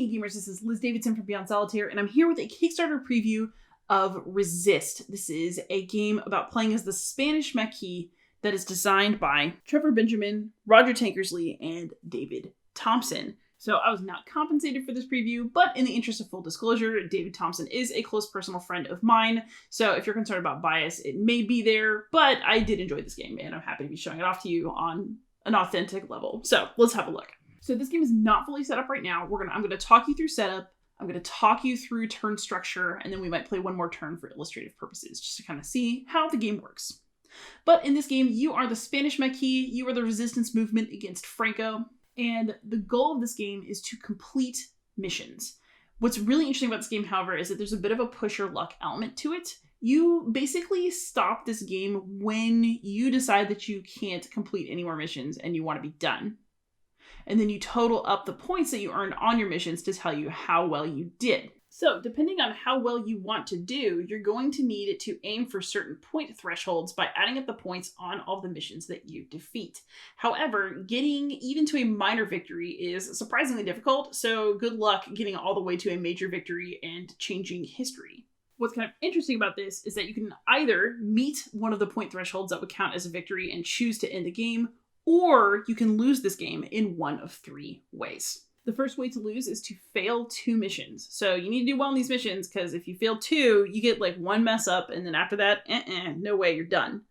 Hey gamers, this is Liz Davidson from Beyond Solitaire, and I'm here with a Kickstarter preview of Resist. This is a game about playing as the Spanish Maquis that is designed by Trevor Benjamin, Roger Tankersley, and David Thompson. So I was not compensated for this preview, but in the interest of full disclosure, David Thompson is a close personal friend of mine. So if you're concerned about bias, it may be there, but I did enjoy this game and I'm happy to be showing it off to you on an authentic level. So let's have a look. So this game is not fully set up right now. I'm going to talk you through setup. I'm going to talk you through turn structure, and then we might play one more turn for illustrative purposes, just to kind of see how the game works. But in this game, you are the Spanish Maquis. You are the resistance movement against Franco. And the goal of this game is to complete missions. What's really interesting about this game, however, is that there's a bit of a push your luck element to it. You basically stop this game when you decide that you can't complete any more missions and you want to be done. And then you total up the points that you earned on your missions to tell you how well you did. So depending on how well you want to do, you're going to need to aim for certain point thresholds by adding up the points on all the missions that you defeat. However, getting even to a minor victory is surprisingly difficult, so good luck getting all the way to a major victory and changing history. What's kind of interesting about this is that you can either meet one of the point thresholds that would count as a victory and choose to end the game, or you can lose this game in one of three ways. The first way to lose is to fail 2 missions. So you need to do well in these missions, because if you fail 2, you get like 1 mess up, and then after that, no way, you're done.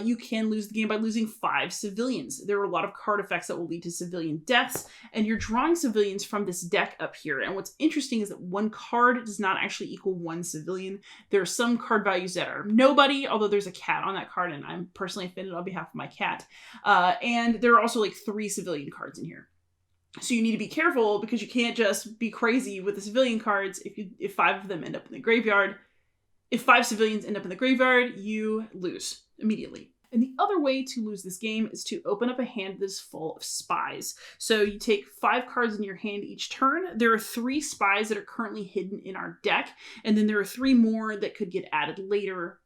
You can lose the game by losing 5 civilians. There are a lot of card effects that will lead to civilian deaths, and you're drawing civilians from this deck up here. And what's interesting is that 1 card does not actually equal 1 civilian. There are some card values that are nobody, although there's a cat on that card, and I'm personally offended on behalf of my cat. And there are also like 3 civilian cards in here. So you need to be careful, because you can't just be crazy with the civilian cards if 5 of them end up in the graveyard. If 5 civilians end up in the graveyard, you lose immediately. And the other way to lose this game is to open up a hand that's full of spies. So you take 5 cards in your hand each turn. There are 3 spies that are currently hidden in our deck, and then there are 3 more that could get added later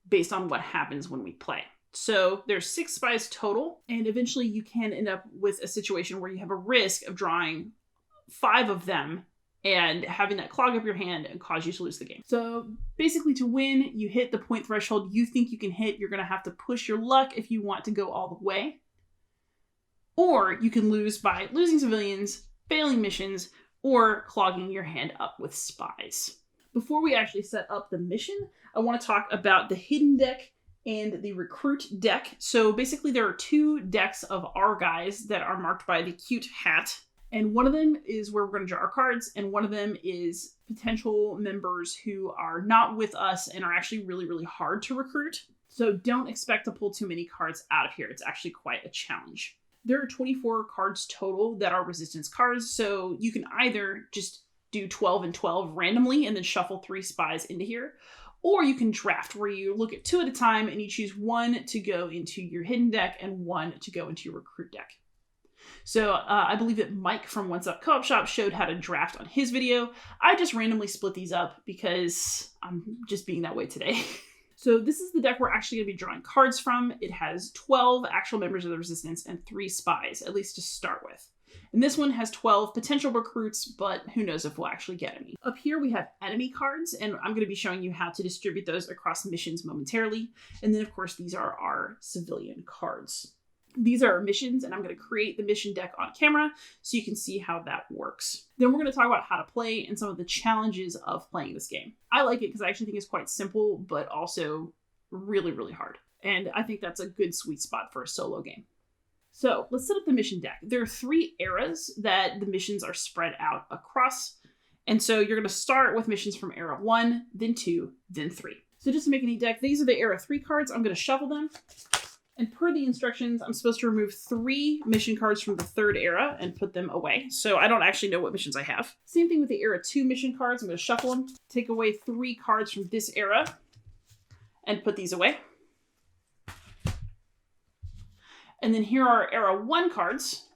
based on what happens when we play. So there's 6 spies total, and eventually you can end up with a situation where you have a risk of drawing 5 of them and having that clog up your hand and cause you to lose the game. So basically, to win, you hit the point threshold you think you can hit. You're going to have to push your luck if you want to go all the way. Or you can lose by losing civilians, failing missions, or clogging your hand up with spies. Before we actually set up the mission, I want to talk about the hidden deck and the recruit deck. So basically, there are 2 decks of our guys that are marked by the cute hat. And one of them is where we're going to draw our cards, and one of them is potential members who are not with us and are actually really, really hard to recruit. So don't expect to pull too many cards out of here. It's actually quite a challenge. There are 24 cards total that are resistance cards, so you can either just do 12 and 12 randomly and then shuffle 3 spies into here, or you can draft, where you look at 2 at a time and you choose 1 to go into your hidden deck and 1 to go into your recruit deck. So I believe that Mike from One Stop Co-op Shop showed how to draft on his video. I just randomly split these up because I'm just being that way today. So this is the deck we're actually going to be drawing cards from. It has 12 actual members of the Resistance and 3 spies, at least to start with. And this one has 12 potential recruits, but who knows if we'll actually get any. Up here we have enemy cards, and I'm going to be showing you how to distribute those across missions momentarily. And then, of course, these are our civilian cards. These are missions, and I'm going to create the mission deck on camera so you can see how that works. Then we're going to talk about how to play and some of the challenges of playing this game. I like it because I actually think it's quite simple, but also really, really hard. And I think that's a good sweet spot for a solo game. So let's set up the mission deck. There are 3 eras that the missions are spread out across. And so you're going to start with missions from era 1, then 2, then 3. So just to make a neat deck, these are the era 3 cards. I'm going to shuffle them. And per the instructions, I'm supposed to remove 3 mission cards from the 3rd era and put them away. So I don't actually know what missions I have. Same thing with the era 2 mission cards. I'm going to shuffle them, take away 3 cards from this era, and put these away. And then here are era 1 cards.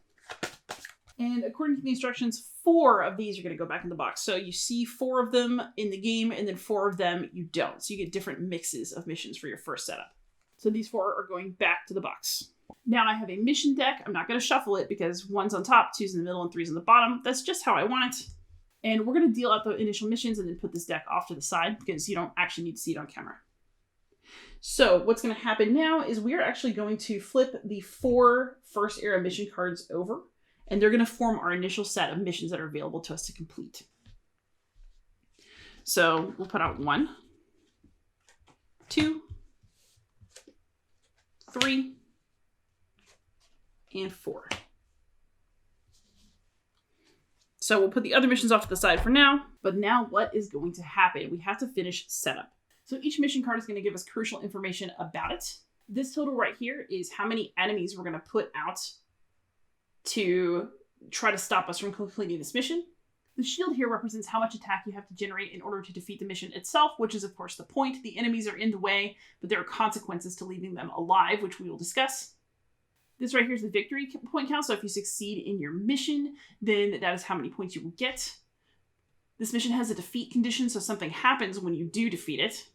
And according to the instructions, 4 of these are going to go back in the box. So you see 4 of them in the game, and then 4 of them you don't. So you get different mixes of missions for your first setup. So these 4 are going back to the box. Now I have a mission deck. I'm not going to shuffle it because 1's on top, 2's in the middle, and 3's in the bottom. That's just how I want it. And we're going to deal out the initial missions and then put this deck off to the side because you don't actually need to see it on camera. So what's going to happen now is we are actually going to flip the 4 first era mission cards over, and they're going to form our initial set of missions that are available to us to complete. So we'll put out 1, 2, 3, and 4. So we'll put the other missions off to the side for now, but now what is going to happen? We have to finish setup. So each mission card is going to give us crucial information about it. This total right here is how many enemies we're going to put out to try to stop us from completing this mission. The shield here represents how much attack you have to generate in order to defeat the mission itself, which is of course the point. The enemies are in the way, but there are consequences to leaving them alive, which we will discuss. This right here is the victory point count. So if you succeed in your mission, then that is how many points you will get. This mission has a defeat condition, so something happens when you do defeat it.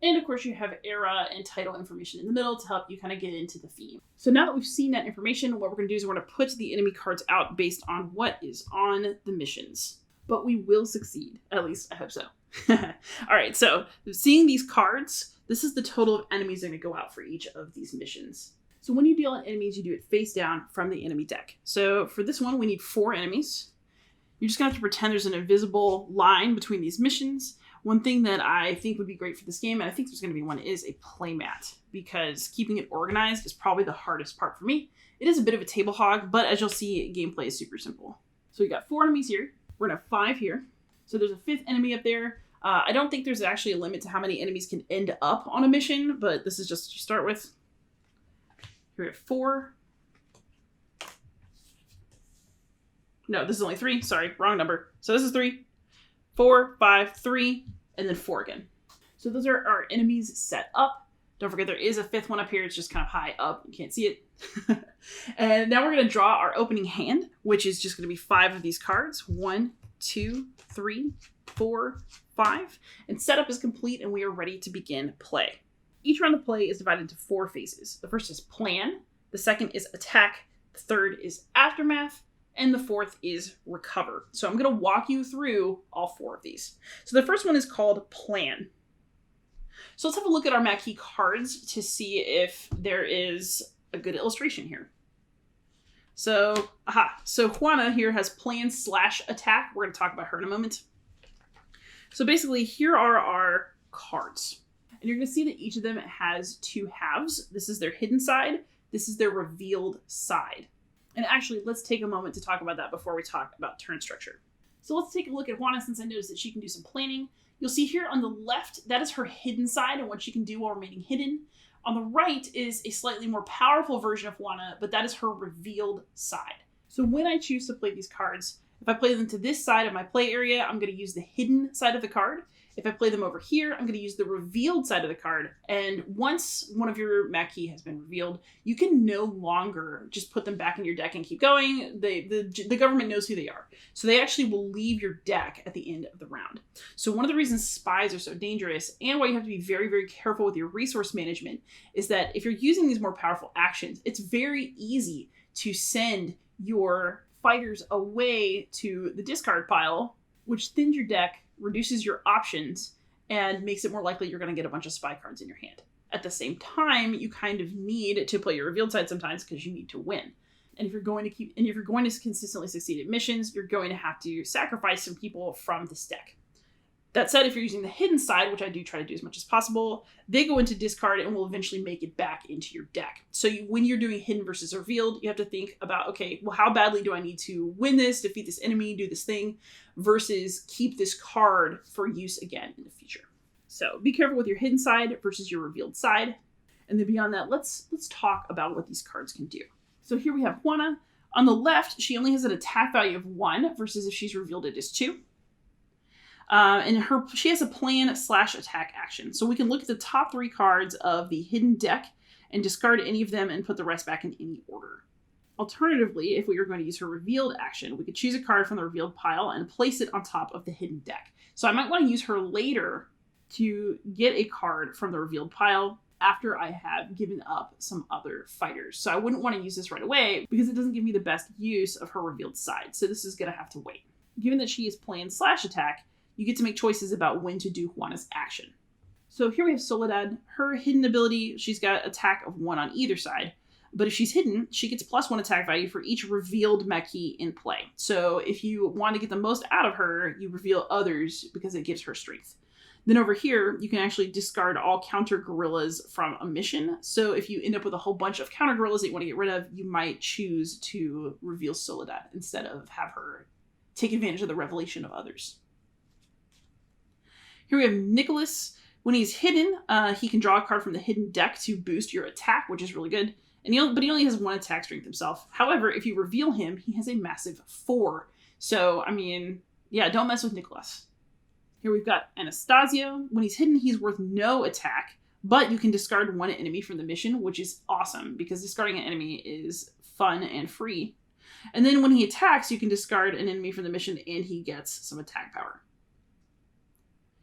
And of course you have era and title information in the middle to help you kind of get into the theme. So now that we've seen that information, what we're going to do is we're going to put the enemy cards out based on what is on the missions. But we will succeed. At least I hope so. All right, so seeing these cards, this is the total of enemies that are going to go out for each of these missions. So when you deal on enemies, you do it face down from the enemy deck. So for this one, we need 4 enemies. You're just going to have to pretend there's an invisible line between these missions. One thing that I think would be great for this game, and I think there's going to be one, is a playmat, because keeping it organized is probably the hardest part for me. It is a bit of a table hog, but as you'll see, gameplay is super simple. So we got 4 enemies here. We're going to have 5 here. So there's a 5th enemy up there. I don't think there's actually a limit to how many enemies can end up on a mission, but this is just what you start with. Here we have 4. No, this is only 3. Sorry, wrong number. So this is 3, 4, 5, 3, and then 4 again. So those are our enemies set up. Don't forget there is a 5th one up here. It's just kind of high up. You can't see it. And now we're going to draw our opening hand, which is just going to be 5 of these cards. 1, 2, 3, 4, 5. And setup is complete and we are ready to begin play. Each round of play is divided into 4 phases. The first is plan. The second is attack. The third is aftermath. And the 4th is recover. So I'm going to walk you through all 4 of these. So the first one is called plan. So let's have a look at our Mackey cards to see if there is a good illustration here. So, So Juana here has plan / attack. We're going to talk about her in a moment. So basically, here are our cards. And you're going to see that each of them has 2 halves. This is their hidden side. This is their revealed side. And actually, let's take a moment to talk about that before we talk about turn structure. So let's take a look at Juana, since I noticed that she can do some planning. You'll see here on the left, that is her hidden side and what she can do while remaining hidden. On the right is a slightly more powerful version of Juana, but that is her revealed side. So when I choose to play these cards, if I play them to this side of my play area, I'm going to use the hidden side of the card. If I play them over here, I'm going to use the revealed side of the card. And once one of your Mackey has been revealed, you can no longer just put them back in your deck and keep going. The government knows who they are. So they actually will leave your deck at the end of the round. So one of the reasons spies are so dangerous and why you have to be very, very careful with your resource management is that if you're using these more powerful actions, it's very easy to send your fighters away to the discard pile, which thins your deck, reduces your options, and makes it more likely you're going to get a bunch of spy cards in your hand. At the same time, you kind of need to play your revealed side sometimes because you need to win. And if you're going to consistently succeed at missions, you're going to have to sacrifice some people from this deck. That said, if you're using the hidden side, which I do try to do as much as possible, they go into discard and will eventually make it back into your deck. So when you're doing hidden versus revealed, you have to think about, okay, well, how badly do I need to win this, defeat this enemy, do this thing, versus keep this card for use again in the future. So be careful with your hidden side versus your revealed side. And then beyond that, let's talk about what these cards can do. So here we have Juana. On the left, she only has an attack value of 1 versus if she's revealed it is 2. And she has a plan / attack action. So we can look at the top 3 cards of the hidden deck and discard any of them and put the rest back in any order. Alternatively, if we were going to use her revealed action, we could choose a card from the revealed pile and place it on top of the hidden deck. So I might want to use her later to get a card from the revealed pile after I have given up some other fighters. So I wouldn't want to use this right away because it doesn't give me the best use of her revealed side. So this is going to have to wait. Given that she is plan slash attack, you get to make choices about when to do Juana's action. So here we have Soledad. Her hidden ability, she's got attack of 1 on either side. But if she's hidden, she gets +1 attack value for each revealed Maquis in play. So if you want to get the most out of her, you reveal others because it gives her strength. Then over here, you can actually discard all counter gorillas from a mission. So if you end up with a whole bunch of counter gorillas that you want to get rid of, you might choose to reveal Soledad instead of have her take advantage of the revelation of others. Here we have Nicholas. When he's hidden, he can draw a card from the hidden deck to boost your attack, which is really good. But he only has 1 attack strength himself. However, if you reveal him, he has a massive 4. So, I mean, yeah, don't mess with Nicholas. Here we've got Anastasio. When he's hidden, he's worth no attack, but you can discard 1 enemy from the mission, which is awesome because discarding an enemy is fun and free. And then when he attacks, you can discard an enemy from the mission and he gets some attack power.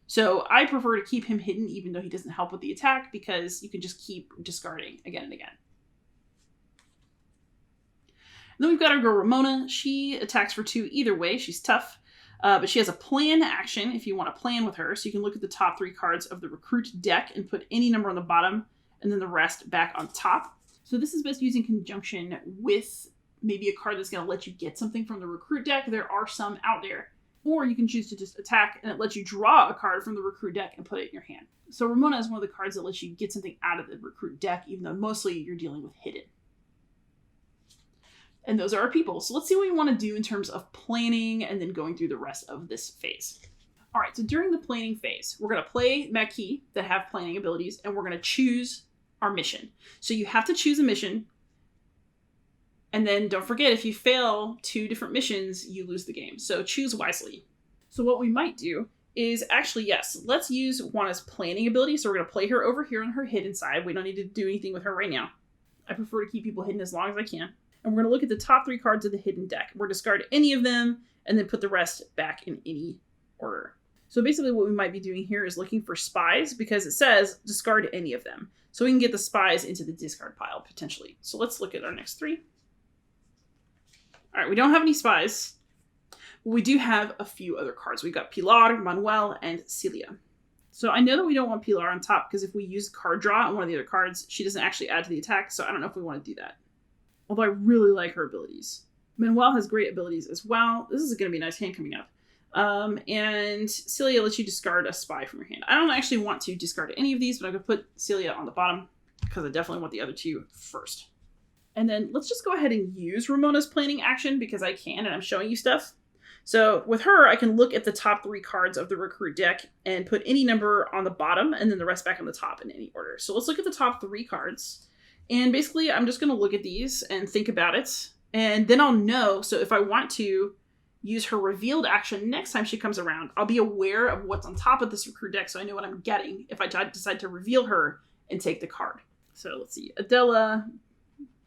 So I prefer to keep him hidden even though he doesn't help with the attack because you can just keep discarding again and again. And then we've got our girl Ramona. She attacks for 2 either way. She's tough. But she has a plan action if you want to plan with her. So you can look at the top 3 cards of the recruit deck and put any number on the bottom and then the rest back on top. So this is best used in conjunction with maybe a card that's going to let you get something from the recruit deck. There are some out there. Or you can choose to just attack and it lets you draw a card from the recruit deck and put it in your hand. So Ramona is one of the cards that lets you get something out of the recruit deck, even though mostly you're dealing with hidden. And those are our people. So let's see what we want to do in terms of planning and then going through the rest of this phase. All right, so during the planning phase, we're going to play Maquis that have planning abilities, and we're going to choose our mission. So you have to choose a mission, and then don't forget, if you fail 2 different missions, you lose the game. So choose wisely. So what we might do is actually, yes, let's use Juana's planning ability. So we're going to play her over here on her hidden side. We don't need to do anything with her right now. I prefer to keep people hidden as long as I can. And we're going to look at the top 3 cards of the hidden deck. We're going to discard any of them and then put the rest back in any order. So basically what we might be doing here is looking for spies because it says discard any of them. So we can get the spies into the discard pile potentially. So let's look at our next 3. All right, we don't have any spies. We do have a few other cards. We've got Pilar, Manuel, and Celia. So I know that we don't want Pilar on top because if we use card draw on one of the other cards, she doesn't actually add to the attack. So I don't know if we want to do that. Although I really like her abilities. Manuel has great abilities as well. This is going to be a nice hand coming up. And Celia lets you discard a spy from your hand. I don't actually want to discard any of these, but I'm going to put Celia on the bottom because I definitely want the other 2 first. And then let's just go ahead and use Ramona's planning action because I can and I'm showing you stuff. So with her, I can look at the top 3 cards of the recruit deck and put any number on the bottom and then the rest back on the top in any order. So let's look at the top 3 cards. And basically, I'm just going to look at these and think about it. And then I'll know. So if I want to use her revealed action next time she comes around, I'll be aware of what's on top of this recruit deck so I know what I'm getting if I decide to reveal her and take the card. So let's see. Adela,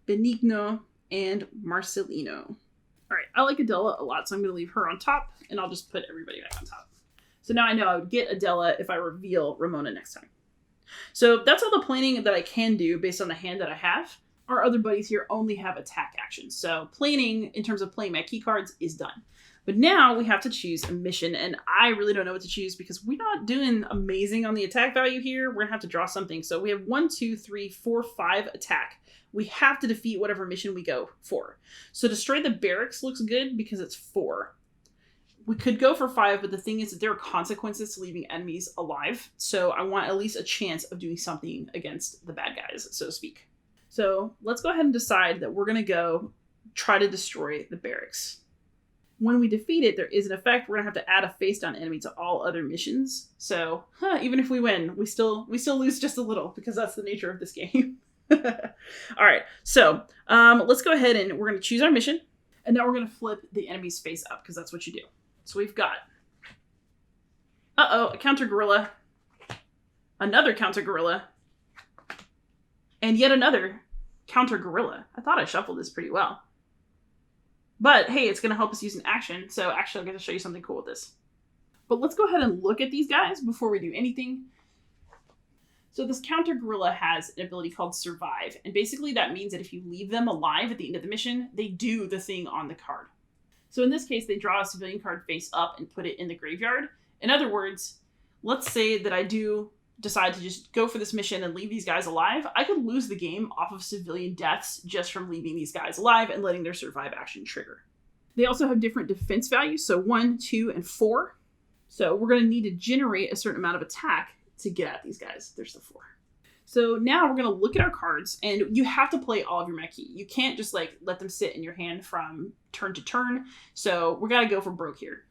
Benigno, and Marcelino. All right, I like Adela a lot, so I'm going to leave her on top, and I'll just put everybody back on top. So now I know I would get Adela if I reveal Ramona next time. So that's all the planning that I can do based on the hand that I have. Our other buddies here only have attack actions. So planning in terms of playing my key cards is done. But now we have to choose a mission, and I really don't know what to choose because we're not doing amazing on the attack value here. We're going to have to draw something. So we have 1, 2, 3, 4, 5 attack. We have to defeat whatever mission we go for. So destroy the barracks looks good because it's 4. We could go for 5, but the thing is that there are consequences to leaving enemies alive. So I want at least a chance of doing something against the bad guys, so to speak. So let's go ahead and decide that we're going to go try to destroy the barracks. When we defeat it, there is an effect. We're going to have to add a face-down enemy to all other missions. So even if we win, we still lose just a little because that's the nature of this game. All right, so let's go ahead and we're going to choose our mission. And now we're going to flip the enemy's face up because that's what you do. So we've got, a counter gorilla, another counter gorilla, and yet another counter gorilla. I thought I shuffled this pretty well. But hey, it's going to help us use an action. So actually, I'm going to show you something cool with this. But let's go ahead and look at these guys before we do anything. So this counter gorilla has an ability called Survive. And basically that means that if you leave them alive at the end of the mission, they do the thing on the card. So in this case, they draw a civilian card face up and put it in the graveyard. In other words, let's say that I do decide to just go for this mission and leave these guys alive. I could lose the game off of civilian deaths just from leaving these guys alive and letting their survive action trigger. They also have different defense values, so 1, 2, and 4. So we're going to need to generate a certain amount of attack to get at these guys. There's the 4. So now we're going to look at our cards, and you have to play all of your Meki. You can't just like let them sit in your hand from turn to turn. So we're going to go for broke here.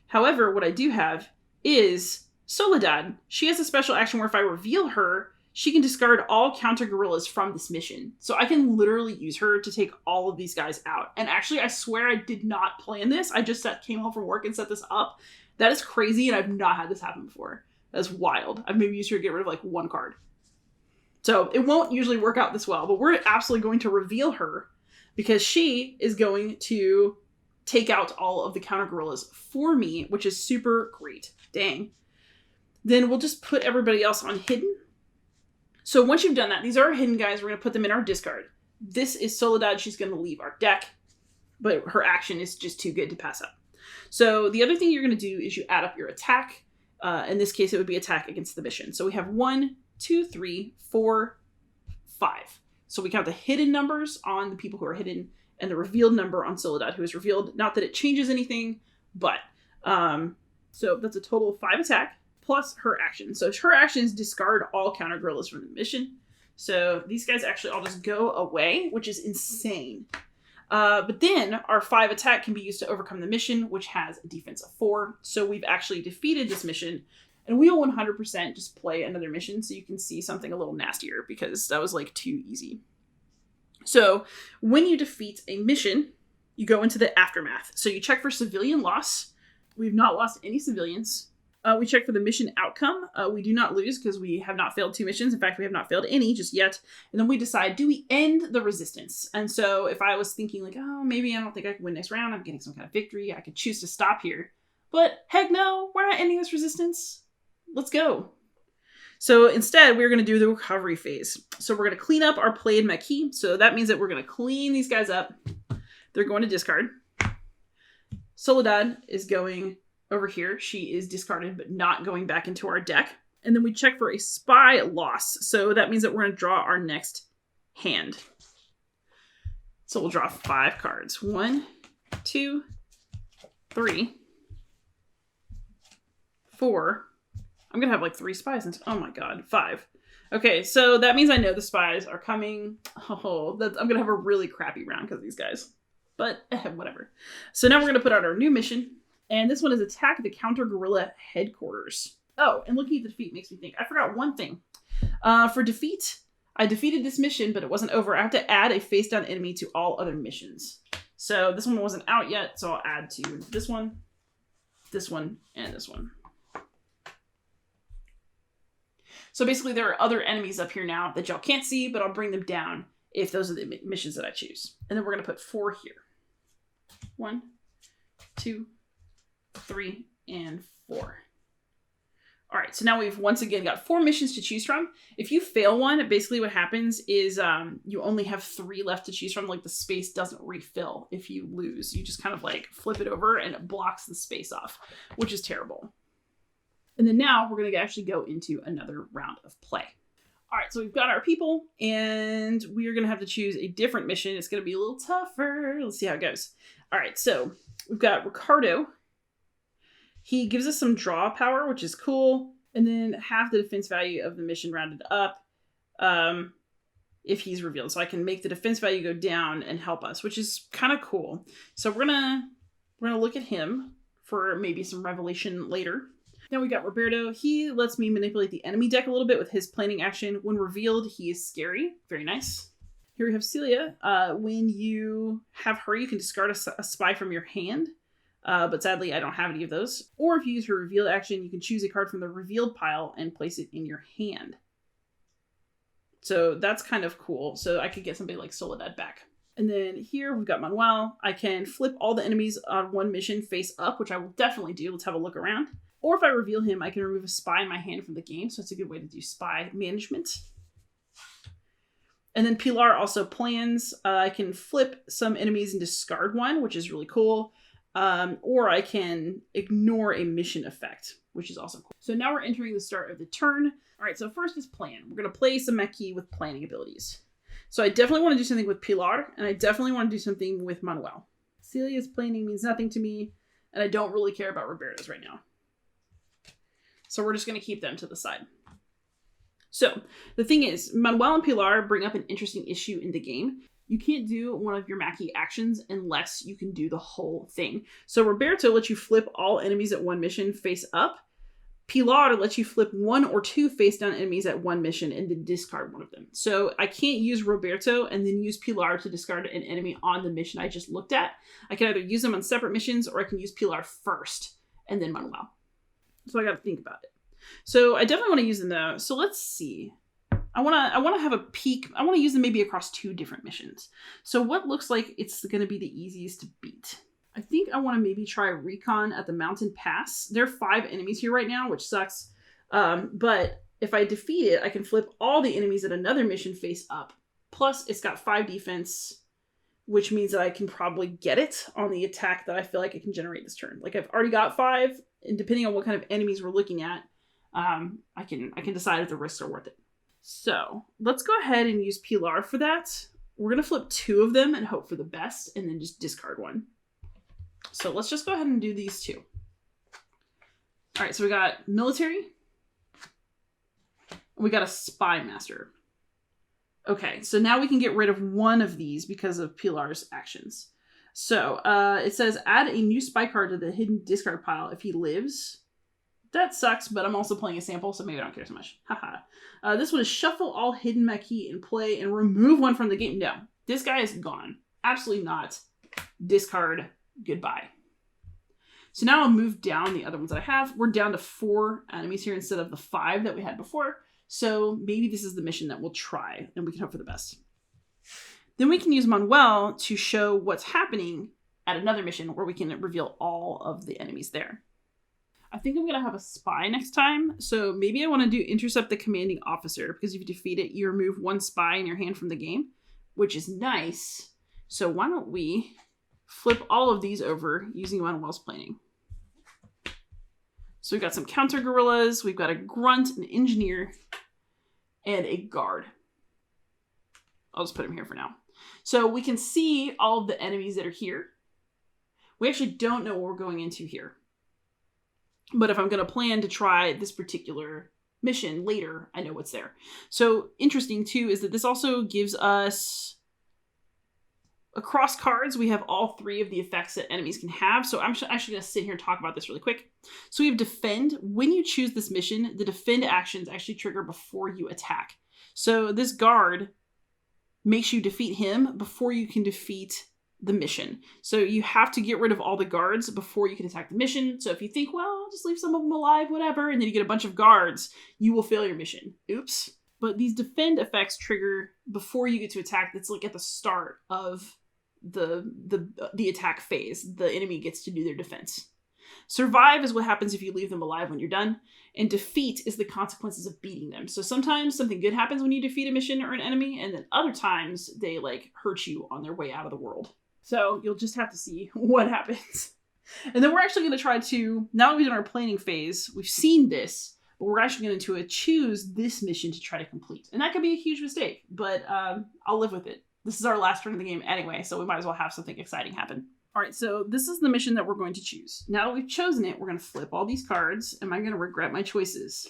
However, what I do have is Soledad. She has a special action where if I reveal her, she can discard all counter gorillas from this mission. So I can literally use her to take all of these guys out. And actually, I swear I did not plan this. I just came home from work and set this up. That is crazy, and I've not had this happen before. That's wild. I've maybe used her to get rid of like 1 card. So it won't usually work out this well, but we're absolutely going to reveal her because she is going to take out all of the counter gorillas for me, which is super great. Dang. Then we'll just put everybody else on hidden. So once you've done that, these are our hidden guys. We're going to put them in our discard. This is Soledad. She's going to leave our deck, but her action is just too good to pass up. So the other thing you're going to do is you add up your attack. In this case, it would be attack against the mission. So we have 1, 2, 3, 4, 5. So we count the hidden numbers on the people who are hidden and the revealed number on Soledad, who is revealed. Not that it changes anything, but so that's a total of 5 attack plus her action. So her action is discard all counter gorillas from the mission. So these guys actually all just go away, which is insane. But then our 5 attack can be used to overcome the mission, which has a defense of 4. So we've actually defeated this mission. And we will 100% just play another mission so you can see something a little nastier because that was like too easy. So when you defeat a mission, you go into the aftermath. So you check for civilian loss. We've not lost any civilians. We check for the mission outcome. We do not lose because we have not failed 2 missions. In fact, we have not failed any just yet. And then we decide, do we end the resistance? And so if I was thinking like, oh, maybe I don't think I can win next round. I'm getting some kind of victory. I could choose to stop here. But heck no, we're not ending this resistance. Let's go. So instead, we're going to do the recovery phase. So we're going to clean up our played Meki. So that means that we're going to clean these guys up. They're going to discard. Soledad is going over here. She is discarded, but not going back into our deck. And then we check for a spy loss. So that means that we're going to draw our next hand. So we'll draw 5 cards. 1, 2, 3, 4. I'm going to have like 3 spies. Oh my God, 5. Okay, so that means I know the spies are coming. Oh, I'm going to have a really crappy round because of these guys. But whatever. So now we're going to put out our new mission. And this one is attack the counter gorilla headquarters. Oh, and looking at the defeat makes me think. I forgot one thing. For defeat, I defeated this mission, but it wasn't over. I have to add a face-down enemy to all other missions. So this one wasn't out yet, so I'll add to this one, and this one. So basically there are other enemies up here now that y'all can't see, but I'll bring them down if those are the missions that I choose. And then we're going to put 4 here. 1, 2, 3, and 4. All right, so now we've once again got 4 missions to choose from. If you fail one, basically what happens is you only have 3 left to choose from. Like the space doesn't refill if you lose. You just kind of like flip it over and it blocks the space off, which is terrible. And then now we're going to actually go into another round of play. All right, so we've got our people and we are going to have to choose a different mission. It's going to be a little tougher. Let's see how it goes. All right, so we've got Ricardo. He gives us some draw power, which is cool. And then half the defense value of the mission rounded up if he's revealed. So I can make the defense value go down and help us, which is kind of cool. So we're gonna look at him for maybe some revelation later. Now we got Roberto. He lets me manipulate the enemy deck a little bit with his planning action. When revealed, he is scary. Very nice. Here we have Celia. When you have her, you can discard a spy from your hand. But sadly, I don't have any of those. Or if you use her revealed action, you can choose a card from the revealed pile and place it in your hand. So that's kind of cool. So I could get somebody like Soledad back. And then here we've got Manuel. I can flip all the enemies on one mission face up, which I will definitely do. Let's have a look around. Or if I reveal him, I can remove a spy in my hand from the game. So it's a good way to do spy management. And then Pilar also plans. I can flip some enemies and discard one, which is really cool. or I can ignore a mission effect, which is also cool. So now we're entering the start of the turn. All right, so first is plan. We're going to play some mech key with planning abilities. So I definitely want to do something with Pilar, and I definitely want to do something with Manuel. Celia's planning means nothing to me, and I don't really care about Roberto's right now. So we're just going to keep them to the side. So the thing is, Manuel and Pilar bring up an interesting issue in the game. You can't do one of your Mackie actions unless you can do the whole thing. So Roberto lets you flip all enemies at one mission face up. Pilar lets you flip 1 or 2 face down enemies at one mission and then discard one of them. So I can't use Roberto and then use Pilar to discard an enemy on the mission I just looked at. I can either use them on separate missions or I can use Pilar first and then Manuel. So I got to think about it. So I definitely want to use them though. So let's see. I want to have a peek. I want to use them maybe across 2 different missions. So what looks like it's going to be the easiest to beat? I think I want to maybe try recon at the mountain pass. There are 5 enemies here right now, which sucks. But if I defeat it, I can flip all the enemies at another mission face up. Plus it's got 5 defense, which means that I can probably get it on the attack that I feel like I can generate this turn. Like I've already got 5, and depending on what kind of enemies we're looking at, I can decide if the risks are worth it. So let's go ahead and use Pilar for that. We're going to flip 2 of them and hope for the best and then just discard 1. So let's just go ahead and do these 2. All right, so we got military. We got a spy master. Okay, so now we can get rid of 1 of these because of Pilar's actions. So it says add a new spy card to the hidden discard pile if he lives. That sucks, but I'm also playing a sample, so maybe I don't care so much. Haha. This one is shuffle all hidden Mackie in play and remove 1 from the game. No, this guy is gone. Absolutely not. Discard. Goodbye. So now I'll move down the other ones that I have. We're down to 4 enemies here instead of the 5 that we had before. So maybe this is the mission that we'll try, and we can hope for the best. Then we can use Manuel to show what's happening at another mission where we can reveal all of the enemies there. I think I'm going to have a spy next time. So maybe I want to do intercept the commanding officer, because if you defeat it, you remove 1 spy in your hand from the game, which is nice. So why don't we flip all of these over using Manuel's planning. So we've got some counter guerrillas, we've got a grunt, an engineer, and a guard. I'll just put him here for now. So we can see all of the enemies that are here. We actually don't know what we're going into here. But if I'm going to plan to try this particular mission later, I know what's there. So interesting too is that this also gives us across cards. We have all 3 of the effects that enemies can have. So I'm actually going to sit here and talk about this really quick. So we have defend. When you choose this mission, the defend actions actually trigger before you attack. So this guard makes you defeat him before you can defeat the mission. So you have to get rid of all the guards before you can attack the mission. So if you think, well, I'll just leave some of them alive, whatever, and then you get a bunch of guards, you will fail your mission. Oops. But these defend effects trigger before you get to attack. That's like at the start of the attack phase. The enemy gets to do their defense. Survive is what happens if you leave them alive when you're done. And defeat is the consequences of beating them. So sometimes something good happens when you defeat a mission or an enemy, and then other times they like hurt you on their way out of the world. So you'll just have to see what happens. And then we're actually going to try to, now that we've done our planning phase, we've seen this, but we're actually going to choose this mission to try to complete. And that could be a huge mistake, but I'll live with it. This is our last turn of the game anyway, so we might as well have something exciting happen. All right, so this is the mission that we're going to choose. Now that we've chosen it, we're going to flip all these cards. Am I going to regret my choices?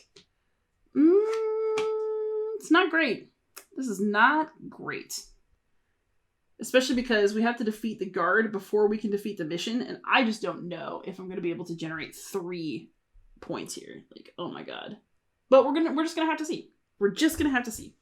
It's not great. This is not great. Especially because we have to defeat the guard before we can defeat the mission, and I just don't know if I'm going to be able to generate 3 points here. Like, oh my god. But we're just going to have to see. We're just going to have to see.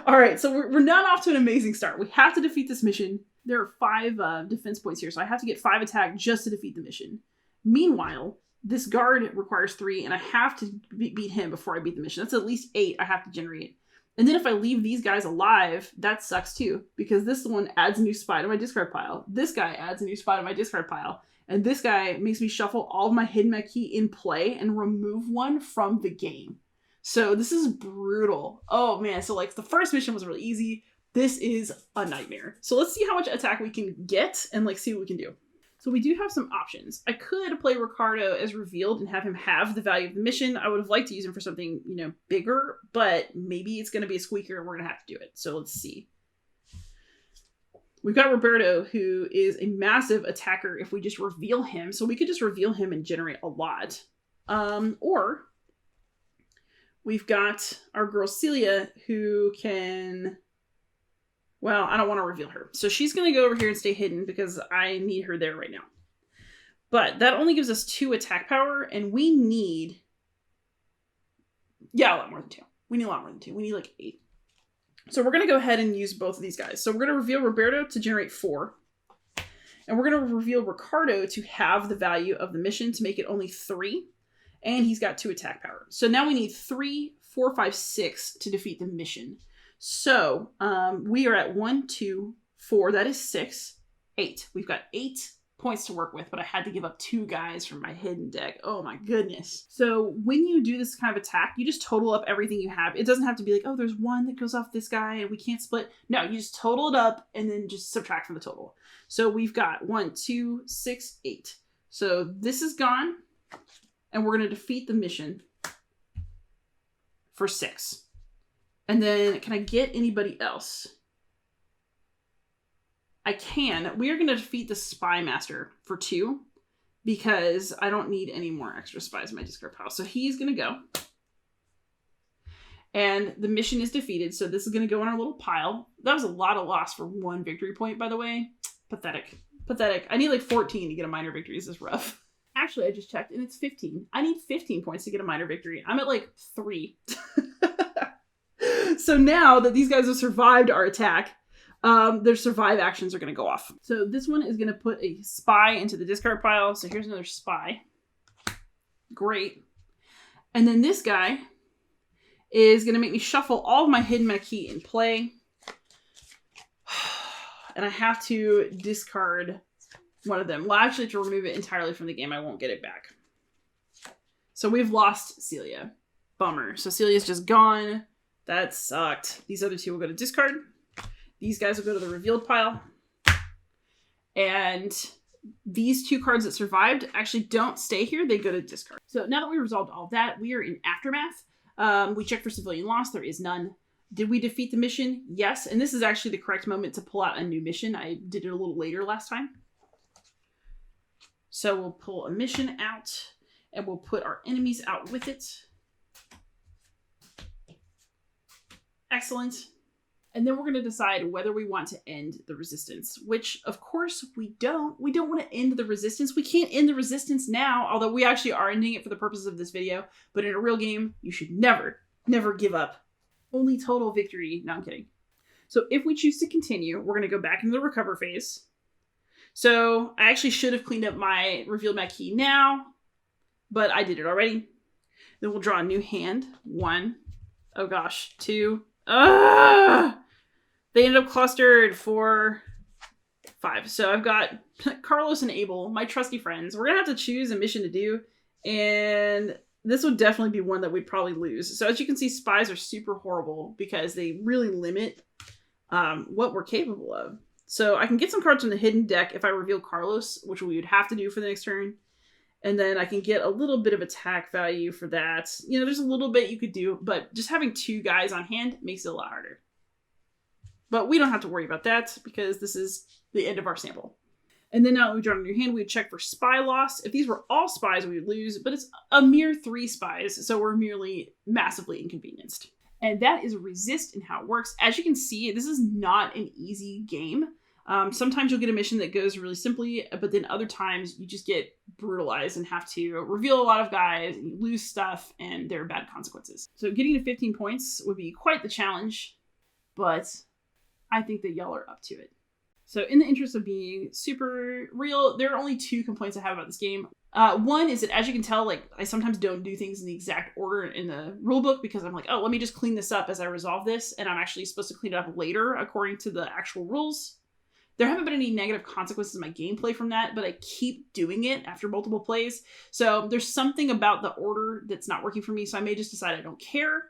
All right, so we're not off to an amazing start. We have to defeat this mission. There are 5 defense points here, so I have to get 5 attack just to defeat the mission. Meanwhile, this guard requires 3, and I have to beat him before I beat the mission. That's at least 8 I have to generate. And then if I leave these guys alive, that sucks too, because this one adds a new spy to my discard pile. This guy adds a new spy to my discard pile. And this guy makes me shuffle all of my hidden Mackie in play and remove 1 from the game. So this is brutal. Oh man, so like the first mission was really easy. This is a nightmare. So let's see how much attack we can get and like see what we can do. So we do have some options. I could play Ricardo as revealed and have him have the value of the mission. I would have liked to use him for something, bigger, but maybe it's going to be a squeaker and we're going to have to do it. So let's see. We've got Roberto, who is a massive attacker if we just reveal him. So we could just reveal him and generate a lot. Or we've got our girl Celia, who can... Well, I don't want to reveal her. So she's going to go over here and stay hidden because I need her there right now. But that only gives us 2 attack power, and we need... Yeah, a lot more than 2. We need a lot more than 2. We need like 8. So we're going to go ahead and use both of these guys. So we're going to reveal Roberto to generate 4. And we're going to reveal Ricardo to have the value of the mission to make it only 3. And he's got 2 attack power. So now we need 3, 4, 5, 6 to defeat the mission. So we are at 1, 2, 4. That is 6, 8. We've got 8 points to work with, but I had to give up 2 guys from my hidden deck. Oh my goodness. So when you do this kind of attack, you just total up everything you have. It doesn't have to be like, oh, there's 1 that goes off this guy and we can't split. No, you just total it up and then just subtract from the total. So we've got 1, 2, 6, 8. So this is gone and we're going to defeat the mission for 6. And then, can I get anybody else? I can. We are going to defeat the Spy Master for 2 because I don't need any more extra spies in my discard pile. So he's going to go. And the mission is defeated. So this is going to go in our little pile. That was a lot of loss for 1 victory point, by the way. Pathetic. Pathetic. I need like 14 to get a minor victory. This is rough. Actually, I just checked and it's 15. I need 15 points to get a minor victory. I'm at like 3. So now that these guys have survived our attack, their survive actions are going to go off. So this one is going to put a spy into the discard pile. So here's another spy. Great. And then this guy is going to make me shuffle all of my hidden marquee in play. And I have to discard one of them. Well, actually, to remove it entirely from the game, I won't get it back. So we've lost Celia. Bummer. So Celia's just gone. That sucked. These other 2 will go to discard. These guys will go to the revealed pile. And these 2 cards that survived actually don't stay here. They go to discard. So now that we resolved all that, we are in Aftermath. We checked for civilian loss. There is none. Did we defeat the mission? Yes. And this is actually the correct moment to pull out a new mission. I did it a little later last time. So we'll pull a mission out and we'll put our enemies out with it. Excellent. And then we're going to decide whether we want to end the resistance, which of course we don't. We don't want to end the resistance. We can't end the resistance now, although we actually are ending it for the purposes of this video. But in a real game, you should never, never give up. Only total victory. No, I'm kidding. So if we choose to continue, we're going to go back into the recover phase. So I actually should have cleaned up my revealed my key now, but I did it already. Then we'll draw a new hand. 1. Oh gosh. 2. They ended up clustered for 5. So I've got Carlos and Abel, my trusty friends. We're going to have to choose a mission to do. And this would definitely be one that we'd probably lose. So as you can see, spies are super horrible because they really limit what we're capable of. So I can get some cards from the hidden deck if I reveal Carlos, which we would have to do for the next turn. And then I can get a little bit of attack value for that. There's a little bit you could do, but just having 2 guys on hand makes it a lot harder. But we don't have to worry about that because this is the end of our sample. And then now that we've drawn a new hand, we would check for spy loss. If these were all spies, we would lose, but it's a mere 3 spies, so we're merely massively inconvenienced. And that is resist and how it works. As you can see, this is not an easy game. Sometimes you'll get a mission that goes really simply, but then other times you just get brutalized and have to reveal a lot of guys and you lose stuff and there are bad consequences. So getting to 15 points would be quite the challenge, but I think that y'all are up to it. So in the interest of being super real, there are only 2 complaints I have about this game. One is that, as you can tell, I sometimes don't do things in the exact order in the rulebook because I'm like, oh, let me just clean this up as I resolve this. And I'm actually supposed to clean it up later according to the actual rules. There haven't been any negative consequences in my gameplay from that, but I keep doing it after multiple plays. So there's something about the order that's not working for me. So I may just decide I don't care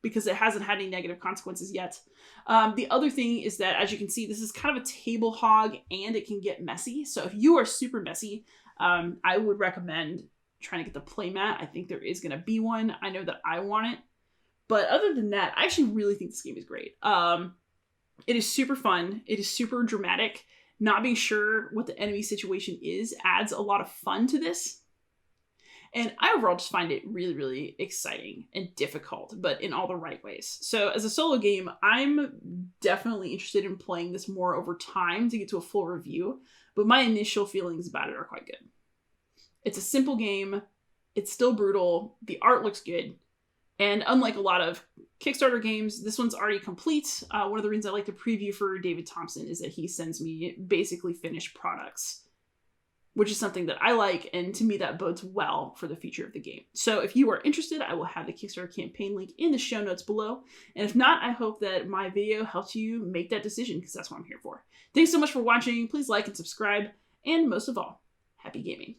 because it hasn't had any negative consequences yet. The other thing is that, as you can see, this is kind of a table hog and it can get messy. So if you are super messy, I would recommend trying to get the playmat. I think there is going to be one. I know that I want it. But other than that, I actually really think this game is great. It is super fun. It is super dramatic. Not being sure what the enemy situation is adds a lot of fun to this. And I overall just find it really, really exciting and difficult, but in all the right ways. So as a solo game, I'm definitely interested in playing this more over time to get to a full review, but my initial feelings about it are quite good. It's a simple game. It's still brutal. The art looks good. And unlike a lot of Kickstarter games, this one's already complete. One of the reasons I like the preview for David Thompson is that he sends me basically finished products, which is something that I like, and to me that bodes well for the future of the game. So if you are interested, I will have the Kickstarter campaign link in the show notes below. And if not, I hope that my video helps you make that decision, because that's what I'm here for. Thanks so much for watching. Please like and subscribe, and most of all, happy gaming.